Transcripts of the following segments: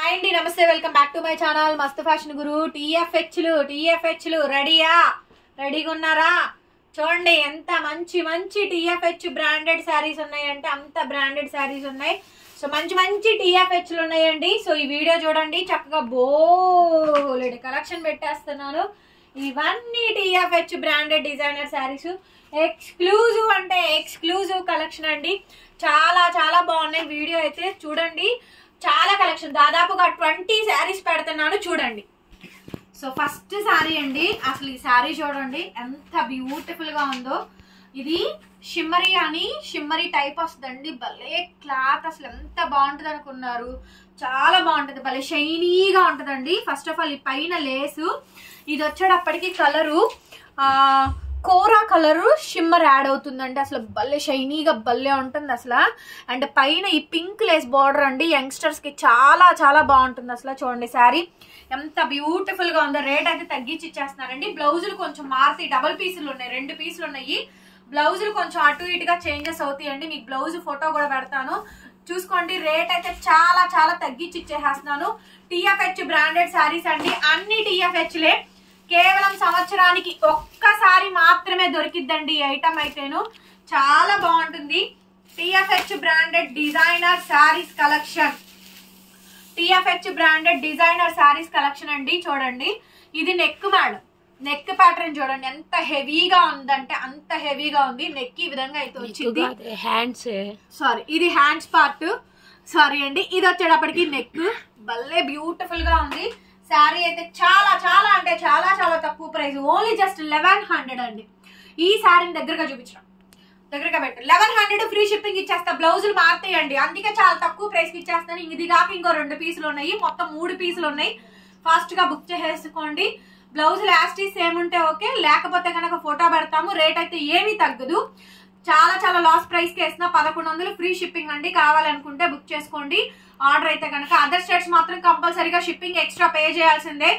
Hi అండి, నమస్తే. Welcome back to my channel మస్త్ ఫ్యాషన్ గురు. టీఎఫ్హెచ్లు రెడీగా ఉన్నారా? చూడండి ఎంత మంచి మంచి టీఎఫ్హెచ్ బ్రాండెడ్ శారీస్ ఉన్నాయంటే అంత బ్రాండెడ్ శారీస్ ఉన్నాయి. సో మంచి మంచి టీఎఫ్హెచ్లు ఉన్నాయండి. సో ఈ వీడియో చూడండి, చక్కగా బోలెడ్ కలెక్షన్ పెట్టేస్తున్నాను. ఇవన్నీ టీఎఫ్హెచ్ బ్రాండెడ్ డిజైనర్ శారీస్, ఎక్స్క్లూజివ్ అంటే ఎక్స్క్లూజివ్ కలెక్షన్ అండి. చాలా చాలా బాగున్నాయి. వీడియో అయితే చూడండి, చాలా కలెక్షన్, దాదాపుగా 20 శారీస్ పెడుతున్నాను చూడండి. సో ఫస్ట్ శారీ అండి, అసలు ఈ శారీ చూడండి ఎంత బ్యూటిఫుల్ గా ఉందో. ఇది షిమ్మరీ టైప్ వస్తుందండి. భలే క్లాత్, అసలు ఎంత బాగుంటుంది అనుకున్నారు. చాలా బాగుంటుంది, భలే షైనీగా ఉంటుందండి. ఫస్ట్ ఆఫ్ ఆల్ ఈ పైన లేసు, ఇది వచ్చేటప్పటికి కలరు కోరా కలరు షిమ్మర్ యాడ్ అవుతుందండి. అసలు భలే షైనీగా భలే ఉంటుంది అసలు. అండ్ పైన ఈ పింక్ లేస్ బార్డర్ అండి, యంగ్స్టర్స్ కి చాలా చాలా బాగుంటుంది అసలు. చూడండి శారీ ఎంత బ్యూటిఫుల్ గా ఉందో. రేట్ అయితే తగ్గించి ఇచ్చేస్తున్నారండి. బ్లౌజులు కొంచెం మారుతాయి, డబుల్ పీసులు ఉన్నాయి, 2 పీసులు ఉన్నాయి. బ్లౌజులు కొంచెం అటు ఇటుగా చేంజెస్ అవుతాయండి. మీకు బ్లౌజ్ ఫోటో కూడా పెడతాను చూసుకోండి. రేట్ అయితే చాలా చాలా తగ్గించి ఇచ్చేసేస్తున్నాను. టీఎఫ్హెచ్ బ్రాండెడ్ శారీస్ అండి, అన్ని టీఎఫ్హెచ్లే. కేవలం సంవత్సరానికి ఒక్కసారి మాత్రమే దొరికిద్దండి ఈ ఐటమ్ అయితేను. చాలా బాగుంటుంది. టీఎఫ్హెచ్ branded designer saris collection, టీఎఫ్హెచ్ branded designer saris collection అండి. చూడండి ఇది నెక్ మేడం, నెక్ ప్యాటర్న్ చూడండి ఎంత హెవీగా ఉందంటే అంత హెవీగా ఉంది. నెక్ ఈ విధంగా అయితే వచ్చింది. ఇది హ్యాండ్స్ పార్ట్, సారీ అండి. ఇది వచ్చేటప్పటికి నెక్, భలే బ్యూటిఫుల్ గా ఉంది. శారీ అయితే చాలా చాలా అంటే చాలా చాలా తక్కువ ప్రైస్, ఓన్లీ జస్ట్ 1100 అండి. ఈ శారీని దగ్గరగా చూపించడం, దగ్గరగా పెట్టు, 1100 ఫ్రీ షిప్పింగ్ ఇచ్చేస్తా. బ్లౌజులు మారుతాయండి, అందుకే చాలా తక్కువ ప్రైస్ కి ఇచ్చేస్తాను. ఇది కాక ఇంకో 2 పీసులు ఉన్నాయి, మొత్తం 3 పీసులు ఉన్నాయి. ఫాస్ట్ గా బుక్ చేసేసుకోండి. బ్లౌజులు యాస్టీస్ సేమ్ ఉంటే ఓకే, లేకపోతే కనుక ఫోటో పెడతాము. రేట్ అయితే ఏమీ తగ్గదు. చాలా చాలా లాస్ ప్రైస్ కి వేసిన 1100 ఫ్రీ షిప్పింగ్ అండి. కావాలనుకుంటే బుక్ చేసుకోండి. ఆర్డర్ అయితే కనుక అదర్ స్టేట్స్ మాత్రం కంపల్సరీగా షిప్పింగ్ ఎక్స్ట్రా పే చేయాల్సిందే.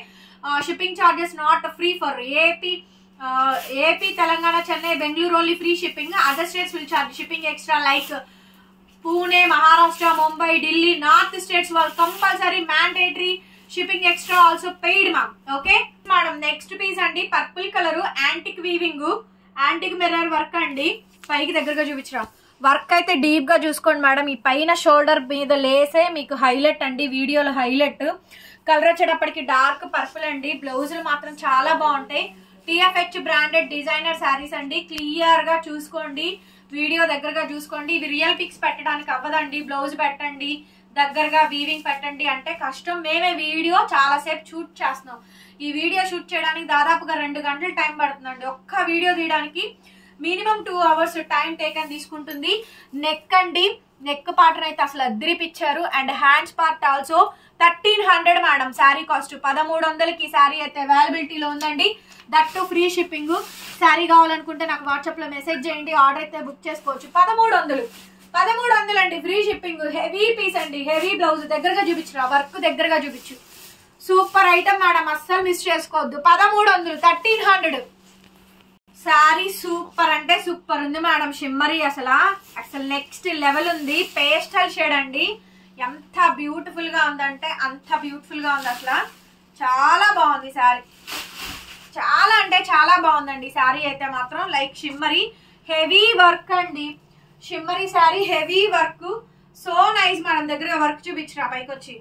Shipping charges not free for AP, Telangana, Chennai, Bengaluru only free shipping. Other states will charge shipping extra like Pune, Maharashtra, Mumbai, Delhi, north states వాళ్ళు compulsory mandatory shipping extra also paid ma'am. Okay madam, next piece అండి purple colour, antique weaving, antique mirror work అండి. పైకి దగ్గరగా చూపించరా, work అయితే deep గా చూసుకోండి madam. ఈ పైన షోల్డర్ మీద లేసే మీకు హైలైట్ అండి, వీడియోలో హైలైట్. కలర్ వచ్చేటప్పటికి డార్క్ పర్పుల్ అండి. బ్లౌజులు మాత్రం చాలా బాగుంటాయి. టీఎఫ్హెచ్ బ్రాండెడ్ డిజైనర్ శారీస్ అండి. క్లియర్ గా చూసుకోండి, వీడియో దగ్గరగా చూసుకోండి. ఇవి రియల్ పిక్స్ పెట్టడానికి అవ్వదండి. బ్లౌజ్ పెట్టండి, దగ్గరగా వీవింగ్ పెట్టండి అంటే కష్టం. మేమే వీడియో చాలా సేపు షూట్ చేస్తున్నాం. ఈ వీడియో షూట్ చేయడానికి దాదాపుగా 2 గంటలు టైం పడుతుందండి. ఒక్క వీడియో తీయడానికి మినిమం 2 అవర్స్ టైం టేకన్ తీసుకుంటుంది. నెక్ అండి, నెక్ పార్ట్ అయితే అసలు అద్దరిపిచ్చారు. And hands part also 1300 madam. Sari cost 1300కి శారీ అయితే అవైలబిలిటీలో ఉందండి. That free shipping. శారీ కావాలనుకుంటే నాకు వాట్సాప్ లో మెసేజ్ చేయండి, ఆర్డర్ అయితే బుక్ చేసుకోవచ్చు. 1300 అండి, ఫ్రీ షిప్పింగ్. హెవీ పీస్ అండి, హెవీ బ్లౌజ్. దగ్గరగా చూపించు, వర్క్ దగ్గరగా చూపించు. సూపర్ ఐటమ్ మేడం, అస్సలు మిస్ చేసుకోవద్దు. 1300, 1300. శారీ సూపర్ అంటే సూపర్ ఉంది మేడం. షిమ్మరీ అసలు నెక్స్ట్ లెవెల్ ఉంది. పేస్టల్ షేడ్ అండి, ఎంత బ్యూటిఫుల్ గా ఉందంటే అంత బ్యూటిఫుల్ గా ఉంది. అసలు చాలా బాగుంది శారీ, చాలా అంటే చాలా బాగుందండి. శారీ అయితే మాత్రం లైక్ షిమ్మరీ హెవీ వర్క్ అండి. Shimmery sari heavy work, so nice madam. దగ్గరగా వర్క్ చూపించిన, పైకి వచ్చి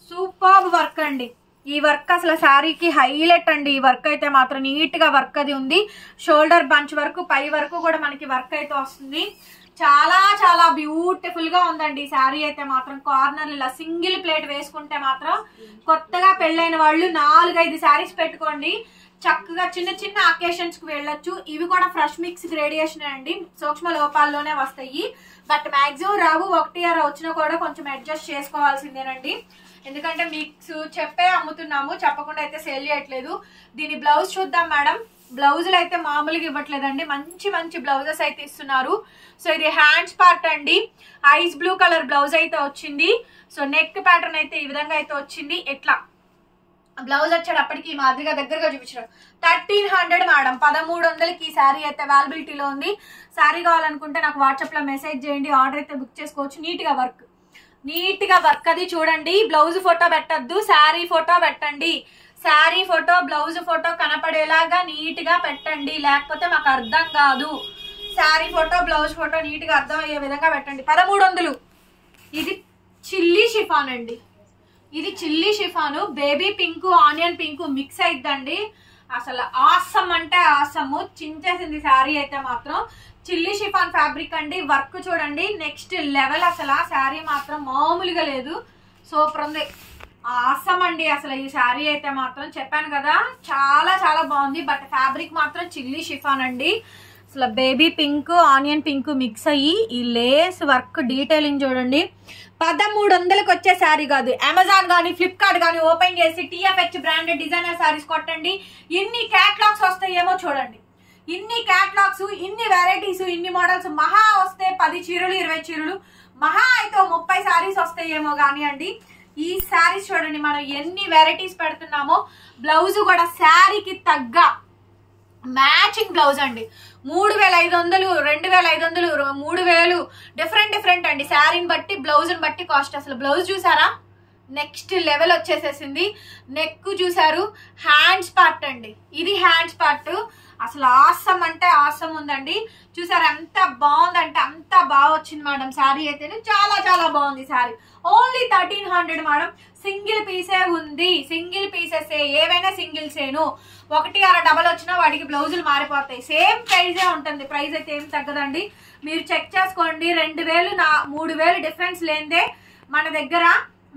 సూపర్ వర్క్ అండి. ఈ వర్క్ అసలు శారీకి హైలైట్ అండి. ఈ వర్క్ అయితే మాత్రం నీట్ గా వర్క్ అది ఉంది. షోల్డర్ బంచ్ వరకు, పై వరకు కూడా మనకి వర్క్ అయితే వస్తుంది. చాలా చాలా బ్యూటిఫుల్ గా ఉందండి శారీ అయితే మాత్రం. కార్నర్ ఇలా సింగిల్ ప్లేట్ వేసుకుంటే మాత్రం కొత్తగా పెళ్ళైన వాళ్ళు 4-5 శారీస్ పెట్టుకోండి, చక్కగా చిన్న చిన్న అకేషన్స్ కి వెళ్ళొచ్చు. ఇవి కూడా ఫ్రెష్ మిక్స్ గ్రేడియేషన్ అండి, సూక్ష్మ లోపాల్లోనే వస్తాయి. బట్ మాక్సిమం రావు, 1 వచ్చినా కూడా కొంచెం అడ్జస్ట్ చేసుకోవాల్సిందేనండి. ఎందుకంటే మిక్స్ చెప్పే అమ్ముతున్నాము, చెప్పకుండా అయితే సేల్ చేయట్లేదు. దీని బ్లౌజ్ చూద్దాం మేడం. బ్లౌజులు అయితే మామూలుగా ఇవ్వట్లేదండి, మంచి మంచి బ్లౌజెస్ అయితే ఇస్తున్నారు. సో ఇది హ్యాండ్స్ పార్ట్ అండి, ఐస్ బ్లూ కలర్ బ్లౌజ్ అయితే వచ్చింది. సో నెక్ ప్యాటర్న్ అయితే ఈ విధంగా అయితే వచ్చింది. ఎట్లా బ్లౌజ్ వచ్చేటప్పటికి ఈ మాదిరిగా దగ్గరగా చూపించడం. 1300 మేడం, 1300కి ఈ శారీ అయితే అవైలబిలిటీలో ఉంది. శారీ కావాలనుకుంటే నాకు వాట్సాప్ లో మెసేజ్ చేయండి, ఆర్డర్ అయితే బుక్ చేసుకోవచ్చు. నీట్ గా వర్క్, నీట్ గా వర్క్ అది చూడండి. బ్లౌజ్ ఫోటో పెట్టద్దు, శారీ ఫోటో పెట్టండి. శారీ ఫోటో బ్లౌజ్ ఫోటో కనపడేలాగా నీట్ గా పెట్టండి, లేకపోతే మాకు అర్థం కాదు. Sari photo blouse photo neat గా అర్థం అయ్యే విధంగా పెట్టండి. 1300. ఇది చిల్లీ షిఫాన్ అండి. ఇది chilli chiffon, baby pink onion pink mix అయిద్దండి. అసలు ఆసమ్ అంటే ఆసము, చించేసింది శారీ అయితే మాత్రం. చిల్లీ షిఫాన్ ఫ్యాబ్రిక్ అండి. వర్క్ చూడండి నెక్స్ట్ లెవెల్. అసలు ఆ శారీ మాత్రం మామూలుగా లేదు, సూపర్ ఉంది, ఆసమ్ అండి. అసలు ఈ శారీ అయితే మాత్రం చెప్పాను కదా చాలా చాలా బాగుంది. బట్ ఫ్యాబ్రిక్ మాత్రం చిల్లీ షిఫాన్ అండి. అసలు baby pink onion pink mix అయ్యి ఈ లేస్ వర్క్ డీటెయిలింగ్ చూడండి. 1300కి వచ్చే శారీ కాదు. అమెజాన్ కానీ ఫ్లిప్కార్ట్ కానీ ఓపెన్ చేసి TFH బ్రాండెడ్ డిజైనర్ శారీస్ కొట్టండి, ఎన్ని క్యాటలాగ్స్ వస్తాయేమో చూడండి. ఇన్ని క్యాటలాగ్స్, ఇన్ని వెరైటీస్, ఇన్ని మోడల్స్ మహా వస్తే 10 చీరలు 20 చీరలు, మహా అయితే 30 శారీస్ వస్తాయేమో కానీ అండి. ఈ శారీస్ చూడండి మనం ఎన్ని వెరైటీస్ పెడుతున్నామో. బ్లౌజ్ కూడా శారీకి తగ్గ మ్యాచింగ్ బ్లౌజ్ అండి. 3500, 2500, 3000 డిఫరెంట్ అండి. శారీని బట్టి బ్లౌజ్ని బట్టి కాస్ట్. అసలు బ్లౌజ్ చూసారా నెక్స్ట్ లెవెల్ వచ్చేసేసింది. నెక్ చూసారు, హ్యాండ్స్ పార్ట్ అండి. ఇది హ్యాండ్స్ పార్ట్. అసలు ఆసమ్ అంటే ఆసమ్ ఉందండి. చూసారు ఎంత బాగుందంటే అంత బాగా వచ్చింది మేడం. శారీ అయితే చాలా చాలా బాగుంది శారీ. Only 1300 madam. సింగిల్ పీసే ఉంది, సింగిల్ పీసెస్ ఏవైనా సింగిల్సేను. 1 6 డబల్ వచ్చినా వాడికి బ్లౌజులు మారిపోతాయి. సేమ్ ప్రైజే ఉంటుంది, ప్రైస్ అయితే ఏం తగ్గదండి. మీరు చెక్ చేసుకోండి. 2000 3000 డిఫరెన్స్ లేదే మన దగ్గర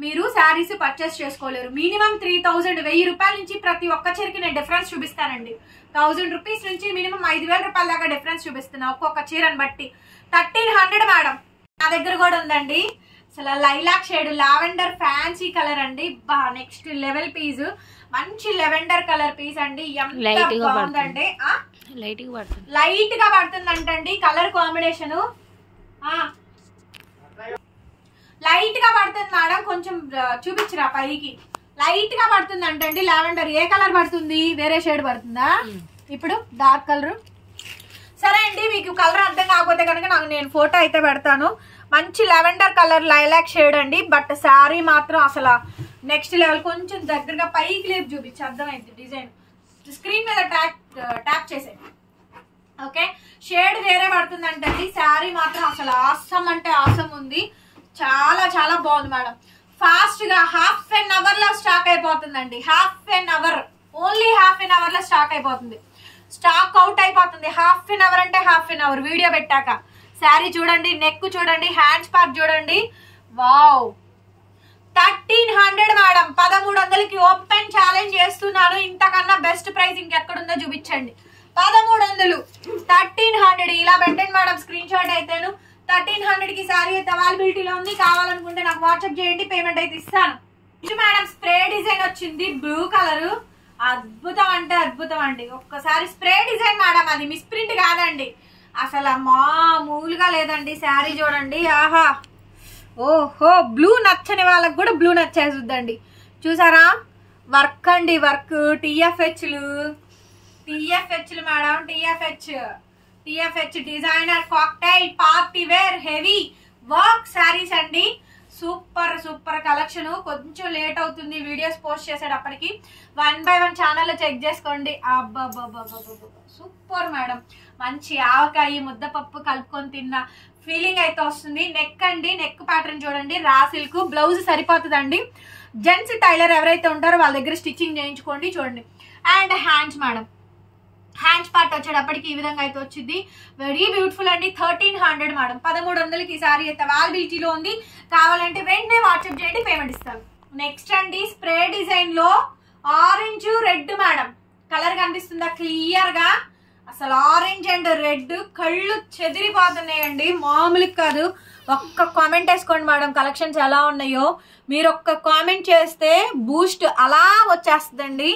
మీరు శారీస్ పర్చేస్ చేసుకోలేరు. మినిమం 3000 1000 రూపాయల నుంచి ప్రతి ఒక్క చీరకి నేను డిఫరెన్స్ చూపిస్తానండి. 1000 రూపీస్ నుంచి మినిమం 5000 రూపాయల దాకా డిఫరెన్స్ చూపిస్తున్నా ఒక్కొక్క చీరని బట్టి. 1300 మేడం. నా దగ్గర కూడా ఉందండి. అసలు lilac shade lavender fancy colour అండి. బా నెక్స్ట్ లెవెల్ పీస్, మంచి లెవెండర్ కలర్ పీస్ అండి. ఎంత బాగుందండి. లైట్ గా పడుతుందంటండి కలర్ కాంబినేషన్. లైట్ గా పడుతుంది మేడం, కొంచెం చూపించరా పైకి. లైట్ గా పడుతుంది అంటండి లావెండర్. ఏ కలర్ పడుతుంది? వేరే షేడ్ పడుతుందా? ఇప్పుడు డార్క్ కలర్. సరే అండి, మీకు కలర్ అర్థం కాకపోతే కనుక నేను ఫోటో అయితే పెడతాను. మంచి లెవెండర్ కలర్ లైలాక్ షేడ్ అండి. బట్ శారీ మాత్రం అసలు నెక్స్ట్ లెవెల్. కొంచెం దగ్గరగా పైకి లేపు చూపించి అర్థమైంది డిజైన్. స్క్రీన్ మీద ట్యాప్ చేసే. ఓకే, షేడ్ వేరే పడుతుంది అంటండి. శారీ మాత్రం అసలు ఆసమ్ అంటే ఆసమ్ ఉంది. చాలా చాలా బాగుంది మేడం. ఫాస్ట్ గా హాఫ్ ఎన్ అవర్ లో స్టాక్ అయిపోతుందండి. Half an hour, only half an hour లో స్టాక్ అయిపోతుంది. స్టాక్ అవుట్ అయిపోతుంది. హాఫ్ ఎన్ అవర్ అంటే హాఫ్ ఎన్ అవర్ వీడియో పెట్టాక. శారీ చూడండి, నెక్ చూడండి, హ్యాండ్స్ పార్ట్ చూడండి. Wow, 1300 madam. 1300కి ఓపెన్ ఛాలెంజ్ చేస్తున్నాను. ఇంతకన్నా బెస్ట్ ప్రైస్ ఇంకెక్కడుందో చూపించండి. 1300, 1300 ఇలా పెట్టండి మేడం. స్క్రీన్ షాట్ అయితేను 1300కి శారీ అయితే అవైలబిలిటీలో ఉంది. కావాలనుకుంటే నాకు వాట్సాప్ చేయండి, పేమెంట్ అయితే ఇస్తాను. ఇది మేడం స్ప్రే డిజైన్ వచ్చింది, బ్లూ కలర్. అద్భుతం అంటే అద్భుతం అండి. ఒక్కసారి స్ప్రే డిజైన్ మేడం, అది మిస్ప్రింట్ కాదండి. అసలు మామూలుగా లేదండి. శారీ చూడండి, ఆహా ఓహో. బ్లూ నచ్చని వాళ్ళకి కూడా బ్లూ నచ్చేస్తుందండి. చూసారా వర్క్ అండి, వర్క్. టీఎఫ్హెచ్లు madam. TFH designer cocktail party wear heavy work saris అండి. Super super collection. కొంచెం లేట్ అవుతుంది వీడియోస్ పోస్ట్ చేసేటప్పటికి. 1 by 1 ఛానల్లో చెక్ చేసుకోండి. Super madam. మంచి ఆవకాయ ముద్దపప్పు కలుపుకొని తిన్న ఫీలింగ్ అయితే వస్తుంది. నెక్ అండి, నెక్ ప్యాటర్న్ చూడండి, రా సిల్క్. బ్లౌజ్ సరిపోతుందండి. జెంట్స్ టైలర్ ఎవరైతే ఉంటారో వాళ్ళ దగ్గర స్టిచ్చింగ్ చేయించుకోండి. చూడండి. And hands madam, hands part వచ్చేటప్పటికి ఈ విధంగా అయితే వచ్చింది. వెరీ బ్యూటిఫుల్ అండి. 1300 మేడం. 1300కి సారీ అయితే అవైలబిలిటీలో ఉంది. కావాలంటే వెంటనే వాట్సాప్ చేయండి, పేమెంట్ ఇస్తాను. నెక్స్ట్ అండి స్ప్రే డిజైన్ లో ఆరెంజ్ రెడ్ మేడం. కలర్ కనిపిస్తుందా క్లియర్ గా? అసలు ఆరెంజ్ అండ్ రెడ్ కళ్ళు చెదిరిపోతున్నాయండి, మామూలు కాదు. ఒక్క కామెంట్ వేసుకోండి మేడం, కలెక్షన్స్ ఎలా ఉన్నాయో. మీరు ఒక్క కామెంట్ చేస్తే బూస్ట్ అలా వచ్చేస్తుందండి.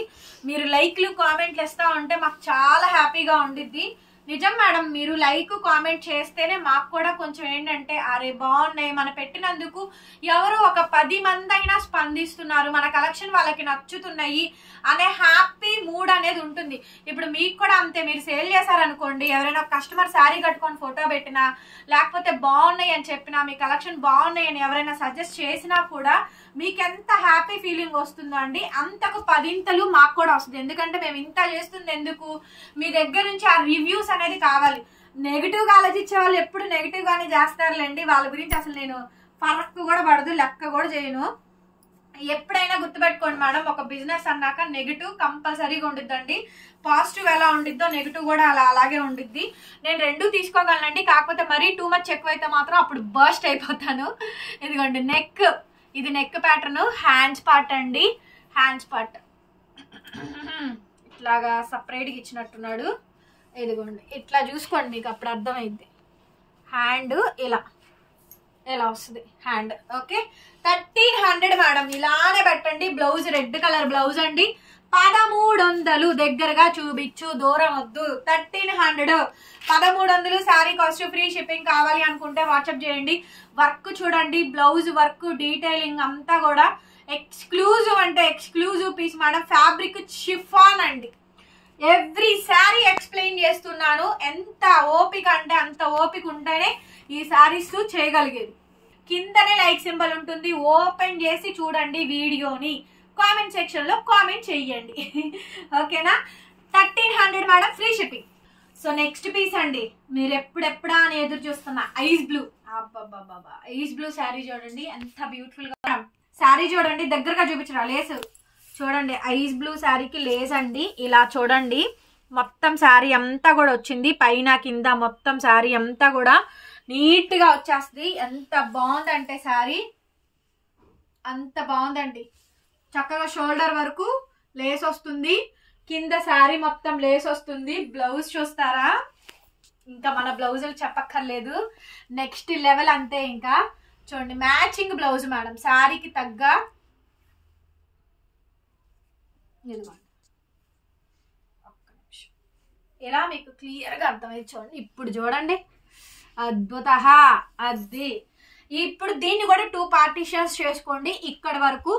మీరు లైక్లు కామెంట్లు ఇస్తా ఉంటే మాకు చాలా హ్యాపీగా ఉండిద్ది. నిజం మేడం, మీరు లైక్ కామెంట్ చేస్తేనే మాకు కూడా కొంచెం ఏంటంటే అరే బాగున్నాయి, మన పెట్టినందుకు ఎవరు ఒక 10 మంది అయినా స్పందిస్తున్నారు, మన కలెక్షన్ వాళ్ళకి నచ్చుతున్నాయి అనే హ్యాపీ మూడ్ అనేది ఉంటుంది. ఇప్పుడు మీకు కూడా అంతే, మీరు సేల్ చేశారనుకోండి, ఎవరైనా కస్టమర్ శారీ కట్టుకొని ఫోటో పెట్టినా లేకపోతే బాగున్నాయి అని చెప్పినా, మీ కలెక్షన్ బాగున్నాయి అని ఎవరైనా సజెస్ట్ చేసినా కూడా మీకు ఎంత హ్యాపీ ఫీలింగ్ వస్తుందో అండి, అంతకు 10 మాకు కూడా వస్తుంది. ఎందుకంటే మేము ఇంత చేస్తుంది ఎందుకు, మీ దగ్గర నుంచి ఆ రివ్యూస్ అనేది కావాలి. నెగిటివ్ గా ఆలోచించే వాళ్ళు ఎప్పుడు నెగిటివ్ గానే చేస్తారులేండి, వాళ్ళ గురించి అసలు నేను ఫరక్ కూడా పడదు, లెక్క కూడా చేయను. ఎప్పుడైనా గుర్తుపెట్టుకోండి మేడం, ఒక బిజినెస్ అన్నాక నెగిటివ్ కంపల్సరీగా ఉండిద్దండి. పాజిటివ్ ఎలా ఉండిద్దో నెగిటివ్ కూడా అలాగే ఉండిద్ది. నేను 2 తీసుకోగలనండి, కాకపోతే మరీ టూ మచ్ ఎక్కువైతే మాత్రం అప్పుడు బర్స్ట్ అయిపోతాను. ఇదిగోండి నెక్, ఇది నెక్ ప్యాటర్న్, హ్యాండ్స్ పార్ట్ అండి, హ్యాండ్స్ పార్ట్ ఇట్లాగా సపరేట్గా ఇచ్చినట్టున్నాడు. ఇదిగోండి ఇట్లా చూసుకోండి, మీకు అప్పుడు అర్థమైంది. హ్యాండ్ ఇలా వస్తుంది హ్యాండ్. ఓకే, 1300 మేడం, ఇలానే పెట్టండి. బ్లౌజ్ రెడ్ కలర్ బ్లౌజ్ అండి, 1300. దగ్గరగా చూపించు, దూరం వద్దు. 1300, 1300 శారీ కాస్ట్, ఫ్రీ షిప్పింగ్. కావాలి అనుకుంటే వాట్సాప్ చేయండి. వర్క్ చూడండి, బ్లౌజ్ వర్క్ డీటెయిలింగ్ అంతా కూడా ఎక్స్క్లూజివ్ అంటే exclusive piece madam. Fabric chiffon అండి. ఎవ్రీ శారీ ఎక్స్ప్లెయిన్ చేస్తున్నాను. ఎంత ఓపిక అంటే అంత ఓపిక ఉంటేనే ఈ శారీస్ చేయగలిగేది. కిందనే లైక్ సింబల్ ఉంటుంది, ఓపెన్ చేసి చూడండి వీడియోని. కామెంట్ సెక్షన్ లో కామెంట్ చెయ్యండి. ఓకేనా, 1300 madam, free shipping. So next piece అండి, మీరు ఎప్పుడెప్పుడా అని ఎదురు చూస్తున్నా ఐస్ బ్లూ. అబ్బాబాబా, ఐస్ బ్లూ శారీ చూడండి ఎంత బ్యూటిఫుల్ గా. శారీ చూడండి, దగ్గరగా చూపించరా, లేస్ చూడండి. ఐస్ బ్లూ శారీకి లేస్ అండి, ఇలా చూడండి. మొత్తం శారీ అంతా కూడా వచ్చింది, పైన కింద మొత్తం శారీ అంతా కూడా నీట్ గా వచ్చేస్తుంది. ఎంత బాగుందంటే శారీ, అంత బాగుందండి. చక్కగా షోల్డర్ వరకు లేస్ వస్తుంది, కింద శారీ మొత్తం లేస్ వస్తుంది. బ్లౌజ్ చూస్తారా, ఇంకా మన బ్లౌజులు చెప్పక్కర్లేదు, నెక్స్ట్ లెవెల్ అంతే. ఇంకా చూడండి మ్యాచింగ్ బ్లౌజ్ మేడం, శారీకి తగ్గ. ఒక్క నిమిషం, ఇలా మీకు క్లియర్ గా అర్థమైంది చూడండి. ఇప్పుడు చూడండి, అద్భుత. అది ఇప్పుడు దీన్ని కూడా 2 పార్టీషన్స్ చేసుకోండి. ఇక్కడ వరకు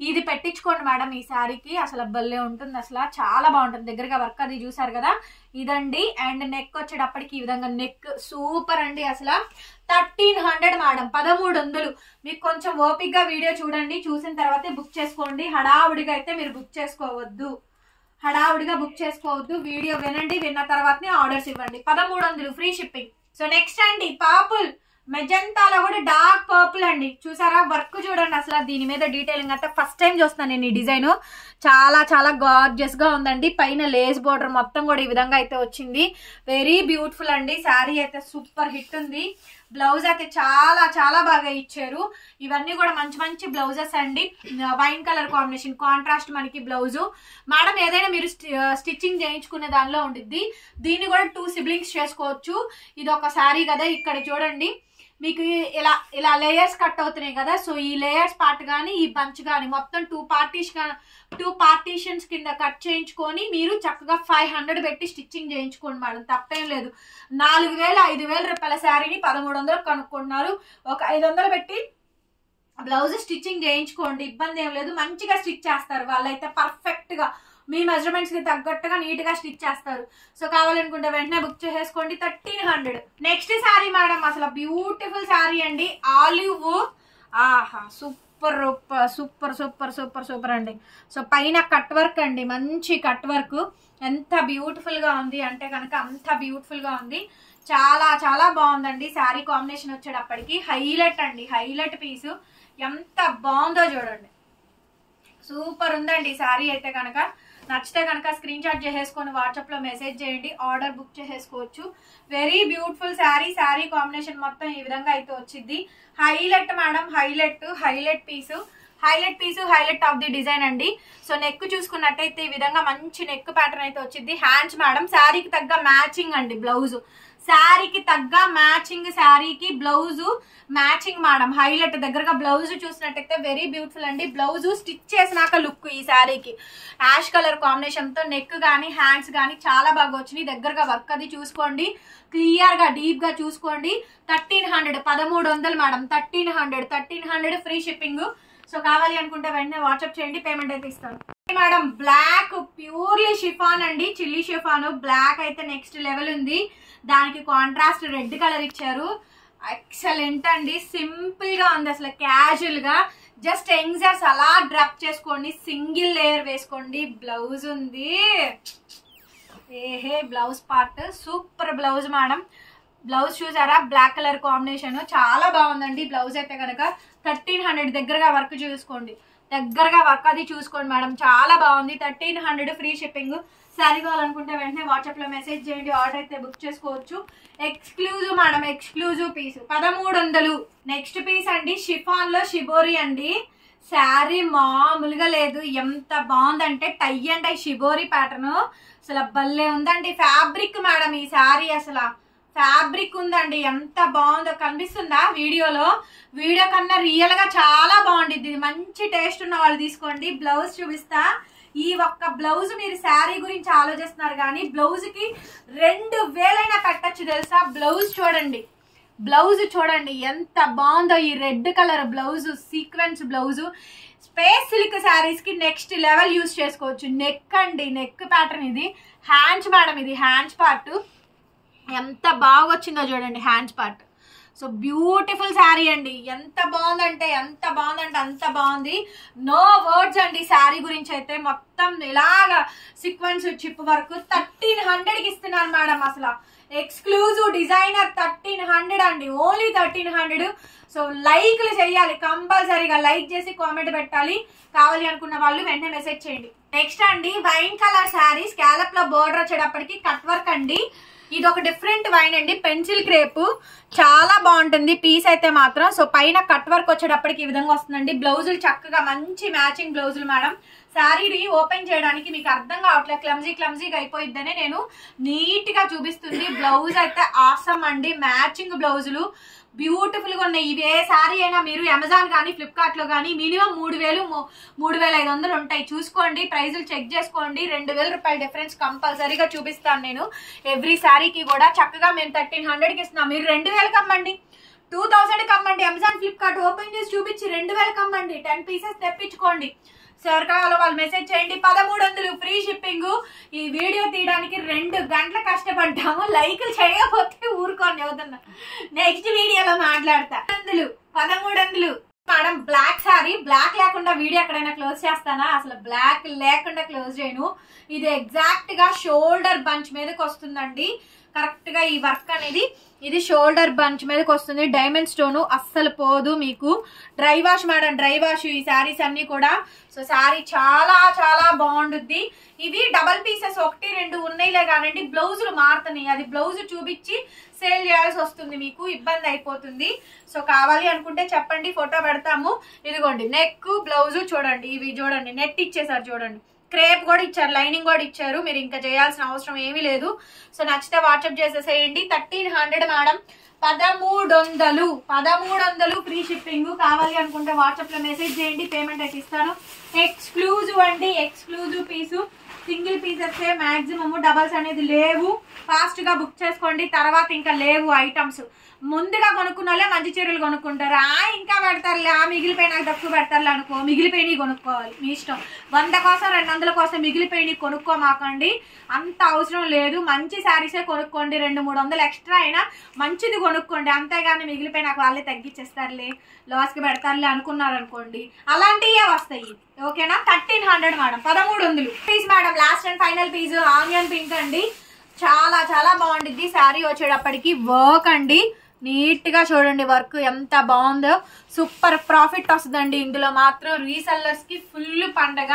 ఇది పెట్టించుకోండి మేడం. ఈ శారీకి అసలు భలే ఉంటుంది, అసలు చాలా బాగుంటుంది. దగ్గరగా వర్క్ అది చూసారు కదా, ఇదండి. అండ్ నెక్ వచ్చేటప్పటికి ఈ విధంగా నెక్ సూపర్ అండి. అసలు 1300 మేడం, 1300. మీకు కొంచెం ఓపిక్గా వీడియో చూడండి, చూసిన తర్వాతే బుక్ చేసుకోండి. హడావుడిగా అయితే మీరు బుక్ చేసుకోవద్దు, వీడియో వినండి, విన్న తర్వాతనే ఆర్డర్స్ ఇవ్వండి. 1300 ఫ్రీ షిప్పింగ్. సో నెక్స్ట్ అండి పర్పుల్, మెజంతాలో కూడా డార్క్ పర్పుల్ అండి. చూసారా వర్క్ చూడండి, అసలు దీని మీద డీటెయిలింగ్ అంతా ఫస్ట్ టైం చూస్తున్నాను నేను. ఈ డిజైన్ చాలా చాలా గార్జియస్ గా ఉందండి. పైన లేస్ బోర్డర్ మొత్తం కూడా ఈ విధంగా అయితే వచ్చింది. వెరీ బ్యూటిఫుల్ అండి. శారీ అయితే సూపర్ హిట్ ఉంది. బ్లౌజ్ అయితే చాలా చాలా బాగా ఇచ్చారు. ఇవన్నీ కూడా మంచి మంచి బ్లౌజెస్ అండి. వైన్ కలర్ కాంబినేషన్, కాంట్రాస్ట్ మనకి బ్లౌజు మేడం. ఏదైనా మీరు స్టిచ్చింగ్ చేయించుకునే దానిలో ఉండిద్ది. దీన్ని కూడా 2 సిబ్లింగ్స్ చేసుకోవచ్చు. ఇది ఒక శారీ కదా, ఇక్కడ చూడండి మీకు ఇలా లేయర్స్ కట్ అవుతున్నాయి కదా. సో ఈ లేయర్స్ పార్ట్ కానీ ఈ బంచ్ కానీ మొత్తం 2 పార్టీషన్స్ కింద కట్ చేయించుకొని మీరు చక్కగా 500 పెట్టి స్టిచ్చింగ్ చేయించుకోండి మేడం, తప్పేం లేదు. 4000-5000 రూపాయల శారీని 1300 కనుక్కుంటున్నారు. ఒక 500 పెట్టి బ్లౌజ్ స్టిచ్చింగ్ చేయించుకోండి, ఇబ్బంది ఏం లేదు. మంచిగా స్టిచ్ చేస్తారు వాళ్ళైతే, పర్ఫెక్ట్ గా మీ మెజర్మెంట్స్ కి తగ్గట్టుగా నీట్ గా స్టిచ్ చేస్తారు. సో కావాలనుకుంటే వెంటనే బుక్ చేసేసుకోండి. 1300. నెక్స్ట్ శారీ మేడం, అసలు బ్యూటిఫుల్ శారీ అండి. ఆలివ్, ఆహా super super super super super అండి. సో పైన కట్ వర్క్ అండి, మంచి కట్ వర్క్. ఎంత బ్యూటిఫుల్ గా ఉంది అంటే కనుక అంత బ్యూటిఫుల్ గా ఉంది. చాలా చాలా బాగుందండి. శారీ కాంబినేషన్ వచ్చేటప్పటికి హైలైట్ అండి, హైలైట్ పీసు. ఎంత బాగుందో చూడండి, సూపర్ ఉందండి శారీ అయితే. కనుక నచ్చితే కనుక స్క్రీన్ షాట్ చేసేసుకొని వాట్సాప్ లో మెసేజ్ చేయండి, ఆర్డర్ బుక్ చేసేసుకోవచ్చు. Very beautiful sari. Sari combination మొత్తం ఈ విధంగా అయితే వచ్చింది. Highlight madam, highlight piece, highlight of the design అండి. సో నెక్ చూసుకున్నట్టయితే ఈ విధంగా మంచి నెక్ ప్యాటర్న్ అయితే వచ్చింది. హ్యాండ్స్ మేడం, శారీకి తగ్గ మ్యాచింగ్ అండి బ్లౌజ్. శారీకి తగ్గ మ్యాచింగ్, శారీకి బ్లౌజు మ్యాచింగ్ మేడం. హైలైట్ దగ్గరగా బ్లౌజ్ చూసినట్టయితే వెరీ బ్యూటిఫుల్ అండి. బ్లౌజ్ స్టిచ్ చేసినాక లుక్ ఈ శారీకి యాష్ కలర్ కాంబినేషన్ తో నెక్ గానీ హ్యాండ్స్ గానీ చాలా బాగా వచ్చినాయి. దగ్గరగా వర్క్ అది చూసుకోండి, క్లియర్ గా డీప్ గా చూసుకోండి. 1300 1300 మేడం, 1300 ఫ్రీ షిప్పింగ్. సో కావాలి అనుకుంటే వెంటనే వాట్సాప్ చేయండి, పేమెంట్ అయితే ఇస్తాను మేడం. బ్లాక్ ప్యూర్లీ షిఫాన్ అండి, చిల్లీ షిఫాన్. బ్లాక్ అయితే నెక్స్ట్ లెవెల్ ఉంది. దానికి కాంట్రాస్ట్ రెడ్ కలర్ ఇచ్చారు. ఎక్సలెంట్ అండి, సింపుల్ గా ఉంది అసలు, క్యాజువల్ గా. జస్ట్ యంగ్జర్స్ అలా డ్రాప్ చేసుకోండి, సింగిల్ లేయర్ వేసుకోండి. బ్లౌజ్ ఉంది, ఏహే blouse part super blouse madam. Blouse చూసారా, బ్లాక్ కలర్ కాంబినేషన్ చాలా బాగుందండి. బ్లౌజ్ అయితే కనుక 1300 దగ్గరగా వర్క్ చూసుకోండి, దగ్గరగా వర్క్ అది చూసుకోండి మేడం, చాలా బాగుంది. 1300 ఫ్రీ షిప్పింగ్. శారీ కావాలనుకుంటే వెంటనే వాట్సాప్ లో మెసేజ్ చేయండి, ఆర్డర్ అయితే బుక్ చేసుకోవచ్చు. Exclusive madam, exclusive piece 1300. Next piece అండి, షిఫాన్ లో షిబోరి అండి. శారీ మామూలుగా లేదు, ఎంత బాగుందంటే tie and tie shibori pattern, అసలు భలే ఉందండి. ఫ్యాబ్రిక్ మేడం, ఈ శారీ అసలు ఫ్యాబ్రిక్ ఉందండి, ఎంత బాగుందో. కనిపిస్తుందా వీడియోలో? వీడియో కన్నా రియల్ గా చాలా బాగుండిద్ది. మంచి టేస్ట్ ఉన్న వాళ్ళు తీసుకోండి. బ్లౌజ్ చూపిస్తా. ఈ ఒక్క బ్లౌజ్ మీరు శారీ గురించి ఆలోచిస్తున్నారు కానీ బ్లౌజ్ కి 2000 పెట్టచ్చు తెలుసా. బ్లౌజ్ చూడండి, బ్లౌజ్ చూడండి ఎంత బాగుందో. ఈ red colour blouse, sequence blouse, space silk saris కి నెక్స్ట్ లెవెల్ యూజ్ చేసుకోవచ్చు. నెక్ అండి, నెక్ ప్యాటర్న్ ఇది. హ్యాండ్స్ మేడం, ఇది హ్యాండ్స్ పార్ట్ ఎంత బాగా వచ్చిందో చూడండి, hands part. So beautiful sari అండి, ఎంత బాగుందంటే ఎంత బాగుందంటే అంత బాగుంది. నో వర్డ్స్ అండి శారీ గురించి అయితే. మొత్తం ఇలాగా సీక్వెన్స్ చిప్ వరకు 1300కి ఇస్తున్నారు మేడం. అసలు ఎక్స్క్లూజివ్ డిజైనర్ 1300 అండి, ఓన్లీ 1300. సో లైక్లు చేయాలి, కంపల్సరీగా లైక్ చేసి కామెంట్ పెట్టాలి. కావాలి అనుకున్న వాళ్ళు వెంటనే మెసేజ్ చేయండి. నెక్స్ట్ అండి వైన్ కలర్ శారీ, స్కాలప్ లో బోర్డర్ వచ్చేటప్పటికి కట్ వర్క్ అండి. ఇది ఒక డిఫరెంట్ వైన్ అండి, పెన్సిల్ క్రేప్, చాలా బాగుంటుంది పీస్ అయితే మాత్రం. సో పైన కట్ వర్క్ వచ్చేటప్పటికి ఈ విధంగా వస్తుందండి. బ్లౌజులు చక్కగా మంచి మ్యాచింగ్ బ్లౌజులు మేడం. శారీని ఓపెన్ చేయడానికి మీకు అర్థం కావట్లేదు, క్లమ్జీగా అయిపోయిద్దనే నేను నీట్ గా చూపిస్తుంది. బ్లౌజ్ అయితే ఆసమ్ అండి, మ్యాచింగ్ బ్లౌజులు బ్యూటిఫుల్ గా ఉన్నాయి. ఇవి ఏ శారీ అయినా మీరు అమెజాన్ కానీ ఫ్లిప్కార్ట్ లో కానీ మినిమం 3000 3500 ఉంటాయి. చూసుకోండి, ప్రైజులు చెక్ చేసుకోండి. 2000 రూపాయల డిఫరెన్స్ కంపల్సరీగా చూపిస్తాను నేను ఎవ్రీ శారీకి కూడా. చక్కగా మేము 1300కి ఇస్తున్నాం, మీరు 2000 కమ్మండి, 2000 కమ్మండి. అమెజాన్ ఫ్లిప్కార్ట్ ఓపెన్ చేసి చూపించి 2000 కమ్మండి, 10 పీసెస్ తెప్పించుకోండి. ఎవరు కావాలో వాళ్ళు మెసేజ్ చేయండి. 1300 ఫ్రీ షిప్పింగ్. ఈ వీడియో తీయడానికి 2 గంటలు కష్టపడ్డాము, లైక్లు చేయకపోతే ఊరుకోండి అవుతున్నా. నెక్స్ట్ వీడియోలో మాట్లాడతా. 1300 మేడం. బ్లాక్ సారీ, బ్లాక్ లేకుండా వీడియో ఎక్కడైనా క్లోజ్ చేస్తానా? అసలు బ్లాక్ లేకుండా క్లోజ్ చేయను. ఇది ఎగ్జాక్ట్ గా షోల్డర్ బంచ్ మీదకి వస్తుందండి. కరెక్ట్ గా ఈ వర్క్ అనేది ఇది షోల్డర్ బంచ్ మీదకి వస్తుంది. డైమండ్ స్టోన్ అస్సలు పోదు మీకు. Dry wash madam, dry wash ఈ శారీస్ అన్ని కూడా. సో శారీ చాలా చాలా బాగుంటుంది. ఇవి డబల్ పీసెస్ 1 2 ఉన్నాయిలే కానండి, బ్లౌజులు మారుతున్నాయి. అది బ్లౌజ్ చూపించి సేల్ చేయాల్సి వస్తుంది, మీకు ఇబ్బంది అయిపోతుంది. సో కావాలి అనుకుంటే చెప్పండి, ఫోటో పెడతాము. ఇదిగోండి నెక్ బ్లౌజ్ చూడండి, ఇవి చూడండి నెట్ ఇచ్చేసారు చూడండి, క్రేప్ కూడా ఇచ్చారు, లైనింగ్ కూడా ఇచ్చారు. మీరు ఇంకా చేయాల్సిన అవసరం ఏమీ లేదు. సో నచ్చితే వాట్సాప్ చేసేసేయండి. 1300 మేడం, 1300 ఫ్రీ షిప్పింగ్. కావాలి అనుకుంటే వాట్సాప్ లో మెసేజ్ చేయండి, పేమెంట్ అయితే ఇస్తాను. ఎక్స్క్లూజివ్ అండి, ఎక్స్క్లూజివ్ పీసు. సింగిల్ పీసెస్ మాక్సిమం, డబల్స్ అనేది లేవు. ఫాస్ట్ గా బుక్ చేసుకోండి, తర్వాత ఇంకా లేవు ఐటమ్స్. ముందుగా కొనుక్కున్న వాళ్ళే మంచి చీరలు కొనుక్కుంటారు. ఇంకా పెడతారులే, మిగిలిపోయినా తక్కువ పెడతారులే అనుకో, మిగిలిపోయినవి కొనుక్కోవాలి మీ ఇష్టం. 100 కోసం 200 కోసం మిగిలిపోయినవి కొనుక్కోమాకండి, అంత అవసరం లేదు. మంచి శారీసే కొనుక్కోండి, 200-300 ఎక్స్ట్రా అయినా మంచిది కొనుక్కోండి. అంతేగాని మిగిలిపోయి నాకు వాళ్ళే తగ్గించేస్తారులే, లాస్కి పెడతారులే అనుకున్నారు అనుకోండి, అలాంటివే వస్తాయి. ఓకేనా? 1300 madam, 1300 piece madam. Last and final piece onion pink అండి, చాలా చాలా బాగుంటుంది. శారీ వచ్చేటప్పటికి వర్క్ అండి, నీట్ గా చూడండి వర్క్ ఎంత బాగుందో. సూపర్ ప్రాఫిట్ వస్తుందండి ఇందులో మాత్రం. రీసెల్లర్స్ కి ఫుల్ పండగ,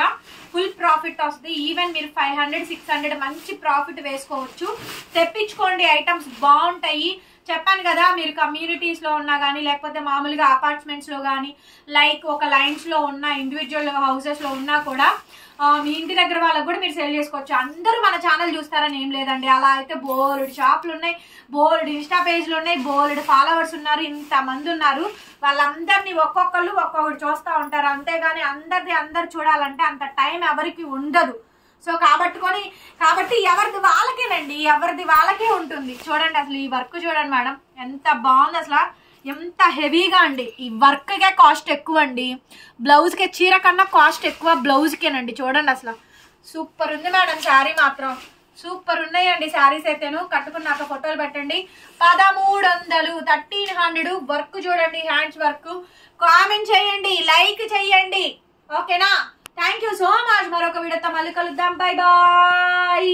ఫుల్ ప్రాఫిట్ వస్తుంది. ఈవెన్ మీరు 500-600 మంచి ప్రాఫిట్ వేసుకోవచ్చు. తెప్పించుకోండి, ఐటమ్స్ బాగుంటాయి. చెప్పాను కదా, మీరు కమ్యూనిటీస్ లో ఉన్నా కానీ లేకపోతే మామూలుగా అపార్ట్మెంట్స్ లో కానీ, లైక్ ఒక లైన్స్ లో ఉన్న ఇండివిజువల్ హౌసెస్ లో ఉన్నా కూడా మీ ఇంటి దగ్గర వాళ్ళకి కూడా మీరు సేల్ చేసుకోవచ్చు. అందరూ మన ఛానల్ చూస్తారని ఏం లేదండి. అలా అయితే బోల్డ్ షాపులు ఉన్నాయి, బోల్డ్ ఇన్స్టా పేజ్లు ఉన్నాయి, బోల్డ్ ఫాలోవర్స్ ఉన్నారు, ఇంతమంది ఉన్నారు. వాళ్ళందరినీ ఒక్కొక్కళ్ళు ఒక్కొక్కటి చూస్తూ ఉంటారు. అంతేగాని అందరు చూడాలంటే అంత టైం ఎవరికి ఉండదు. సో కాబట్టి ఎవరిది వాళ్ళకేనండి, ఎవరిది వాళ్ళకే ఉంటుంది. చూడండి అసలు ఈ వర్క్ చూడండి మేడం ఎంత బాగుంది, అసలు ఎంత హెవీగా అండి. ఈ వర్క్కే కాస్ట్ ఎక్కువ అండి, బ్లౌజ్కే చీర కన్నా కాస్ట్ ఎక్కువ బ్లౌజ్కేనండి. చూడండి అసలు సూపర్ ఉంది మేడం. శారీ మాత్రం సూపర్ ఉన్నాయండి. శారీస్ అయితేను కట్టుకున్నాక ఫోటోలు పెట్టండి. 1300 1300 వర్క్ చూడండి, హ్యాండ్స్ వర్క్. కామెంట్ చేయండి, లైక్ చేయండి, ఓకేనా? Thank you so much. మరొక వీడియోతో మళ్ళీ కలుద్దాం. Bye bye.